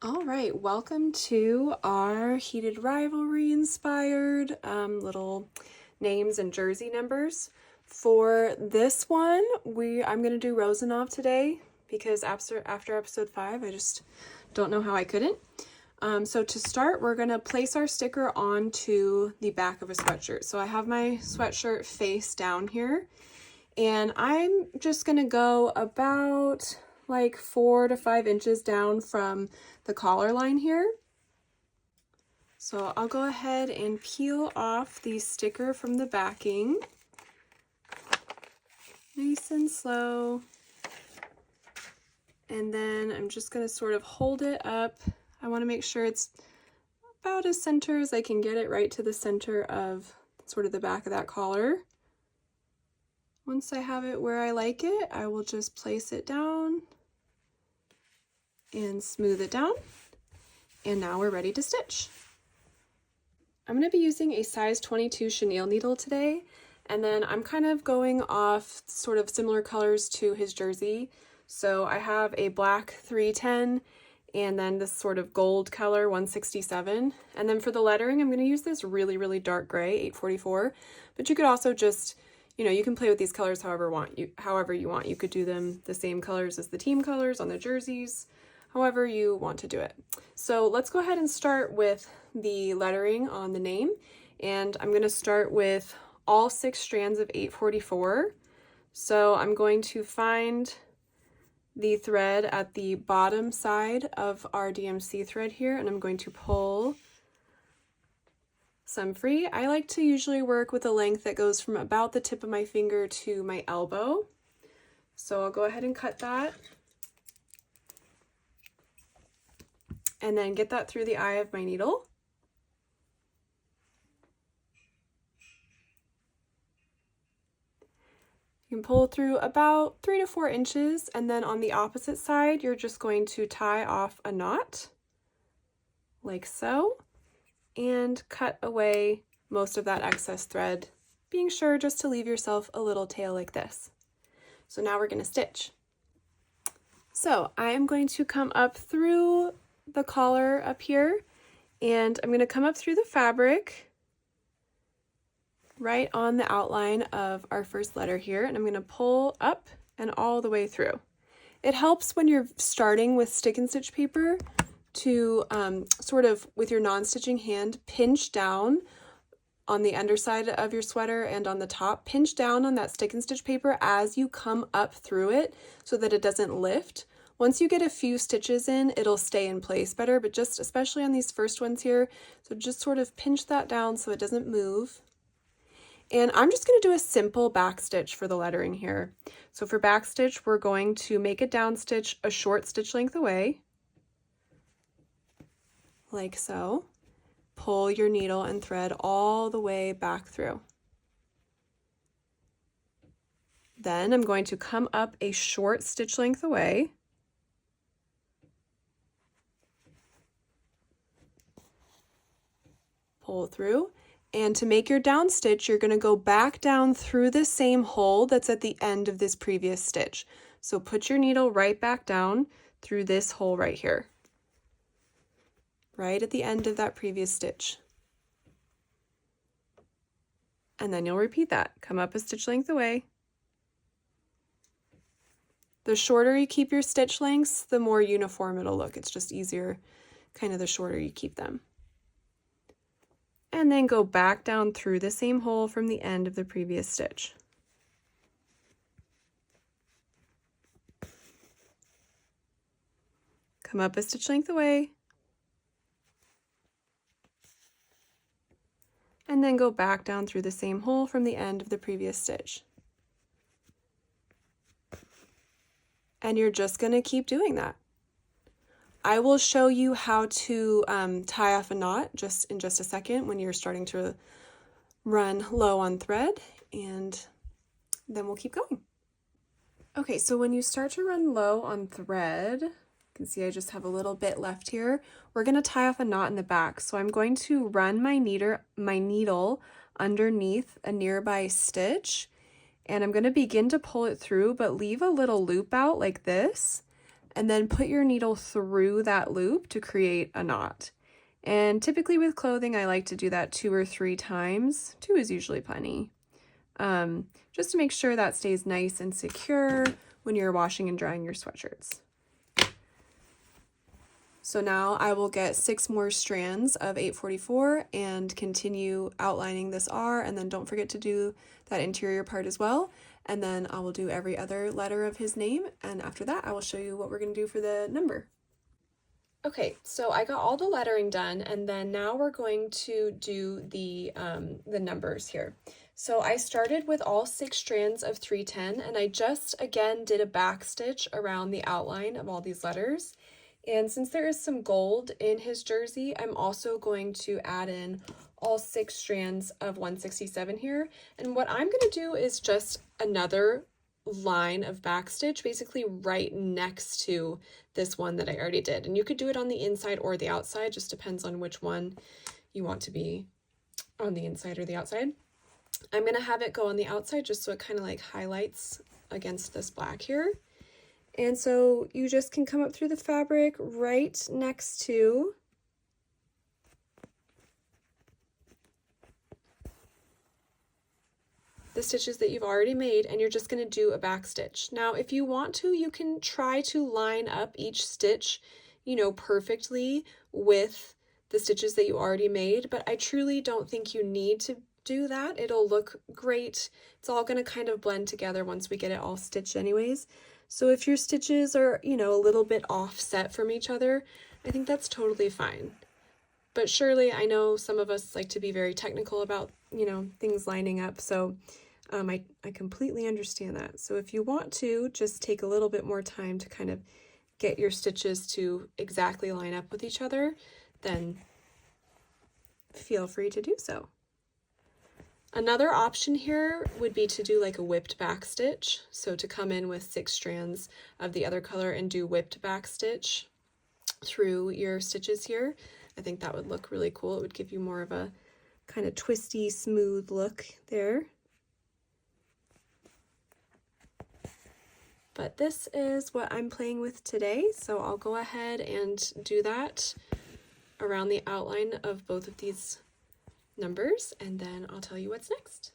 All right, welcome to our Heated Rivalry inspired little names and jersey numbers. For this one, I'm going to do Rozanov today because after episode 5, I just don't know how I couldn't. So to start, we're going to place our sticker onto the back of a sweatshirt. So I have my sweatshirt face down here, and I'm just going to go about like 4 to 5 inches down from the collar line here. So I'll go ahead and peel off the sticker from the backing. Nice and slow. And then I'm just going to sort of hold it up. I want to make sure it's about as center as I can get it, right to the center of sort of the back of that collar. Once I have it where I like it, I will just place it down and smooth it down. And now we're ready to stitch. I'm going to be using a size 22 chenille needle today, and then I'm kind of going off sort of similar colors to his jersey. So I have a black 310 and then this sort of gold color 167. And then for the lettering, I'm going to use this really, really dark gray 844, but you could also just, you can play with these colors however you want. You could do them the same colors as the team colors on the jerseys, however you want to do it. So let's go ahead and start with the lettering on the name. And I'm going to start with all 6 strands of 844. So I'm going to find the thread at the bottom side of our DMC thread here, and I'm going to pull some free. I like to usually work with a length that goes from about the tip of my finger to my elbow. So I'll go ahead and cut that. And then get that through the eye of my needle. You can pull through about 3 to 4 inches, and then on the opposite side, you're just going to tie off a knot, like so, and cut away most of that excess thread, being sure just to leave yourself a little tail like this. So now we're going to stitch. So I am going to come up through the collar up here, and I'm going to come up through the fabric right on the outline of our first letter here, and I'm going to pull up and all the way through. It helps when you're starting with stick and stitch paper to sort of, with your non-stitching hand, pinch down on the underside of your sweater and on the top. Pinch down on that stick and stitch paper as you come up through it so that it doesn't lift. Once you get a few stitches in, it'll stay in place better, but just especially on these first ones here, so just sort of pinch that down so it doesn't move. And I'm just going to do a simple back stitch for the lettering here. So for back stitch, we're going to make a down stitch a short stitch length away, like so. Pull your needle and thread all the way back through. Then I'm going to come up a short stitch length away, pull through, and to make your down stitch, you're going to go back down through the same hole that's at the end of this previous stitch. So put your needle right back down through this hole right here, right at the end of that previous stitch. And then you'll repeat that. Come up a stitch length away. The shorter you keep your stitch lengths, the more uniform it'll look. It's just easier, kind of the shorter you keep them. And then go back down through the same hole from the end of the previous stitch. Come up a stitch length away. And then go back down through the same hole from the end of the previous stitch. And you're just going to keep doing that. I will show you how to tie off a knot in just a second when you're starting to run low on thread, and then we'll keep going. Okay, so when you start to run low on thread, you can see I just have a little bit left here. We're going to tie off a knot in the back. So I'm going to run my needle underneath a nearby stitch, and I'm going to begin to pull it through, but leave a little loop out like this. and then put your needle through that loop to create a knot. And typically with clothing, I like to do that 2 or 3 times. 2 is usually plenty. Just to make sure that stays nice and secure when you're washing and drying your sweatshirts. So now I will get 6 more strands of 844 and continue outlining this R, and then don't forget to do that interior part as well. And then I will do every other letter of his name, and after that I will show you what we're going to do for the number. Okay, so I got all the lettering done, and then now we're going to do the numbers here. So I started with all 6 strands of 310, and I just again did a back stitch around the outline of all these letters. And since there is some gold in his jersey, I'm also going to add in all 6 strands of 167 here. And what I'm going to do is just another line of backstitch, basically right next to this one that I already did. And you could do it on the inside or the outside, just depends on which one you want to be on the inside or the outside. I'm going to have it go on the outside just so it kind of like highlights against this black here. And so you just can come up through the fabric right next to the stitches that you've already made, and you're just going to do a back stitch. Now, if you want to, you can try to line up each stitch, you know, perfectly with the stitches that you already made, but I truly don't think you need to do that. It'll look great. It's all going to kind of blend together once we get it all stitched anyways. So if your stitches are, you know, a little bit offset from each other, I think that's totally fine. But surely I know some of us like to be very technical about, you know, things lining up. So I completely understand that. So if you want to, just take a little bit more time to kind of get your stitches to exactly line up with each other, then feel free to do so. Another option here would be to do like a whipped back stitch. So to come in with 6 strands of the other color and do whipped back stitch through your stitches here. I think that would look really cool. It would give you more of a kind of twisty, smooth look there. But this is what I'm playing with today, so I'll go ahead and do that around the outline of both of these numbers, and then I'll tell you what's next.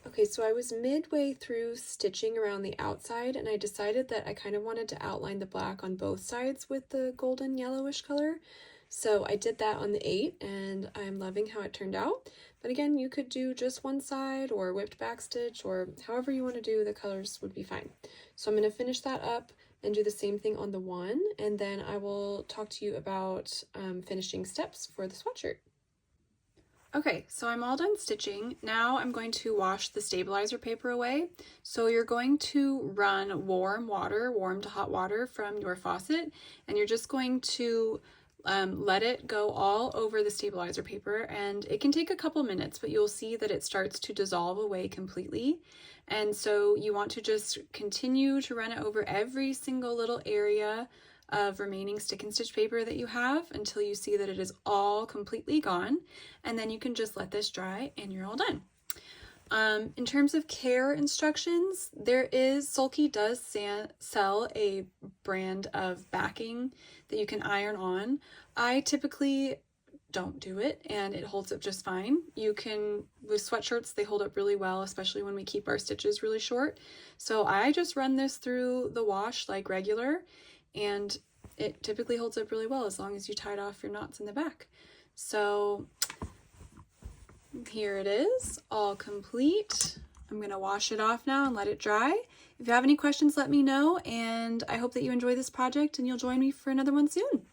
Okay, so I was midway through stitching around the outside, and I decided that I kind of wanted to outline the black on both sides with the golden yellowish color. So I did that on the 8, and I'm loving how it turned out. But again, you could do just one side or whipped back stitch, or however you want to do, the colors would be fine. So I'm going to finish that up and do the same thing on the 1, and then I will talk to you about finishing steps for the sweatshirt. Okay, so I'm all done stitching. Now I'm going to wash the stabilizer paper away. So you're going to run warm water, warm to hot water from your faucet, and you're just going to let it go all over the stabilizer paper, and it can take a couple minutes, but you'll see that it starts to dissolve away completely. And so you want to just continue to run it over every single little area of remaining stick and stitch paper that you have until you see that it is all completely gone, and then you can just let this dry and you're all done. In terms of care instructions, Sulky does sell a brand of backing that you can iron on. I typically don't do it, and it holds up just fine. You can, with sweatshirts, they hold up really well, especially when we keep our stitches really short. So I just run this through the wash like regular, and it typically holds up really well as long as you tied off your knots in the back. So here it is, all complete. I'm going to wash it off now and let it dry. If you have any questions, let me know, and I hope that you enjoy this project and you'll join me for another one soon.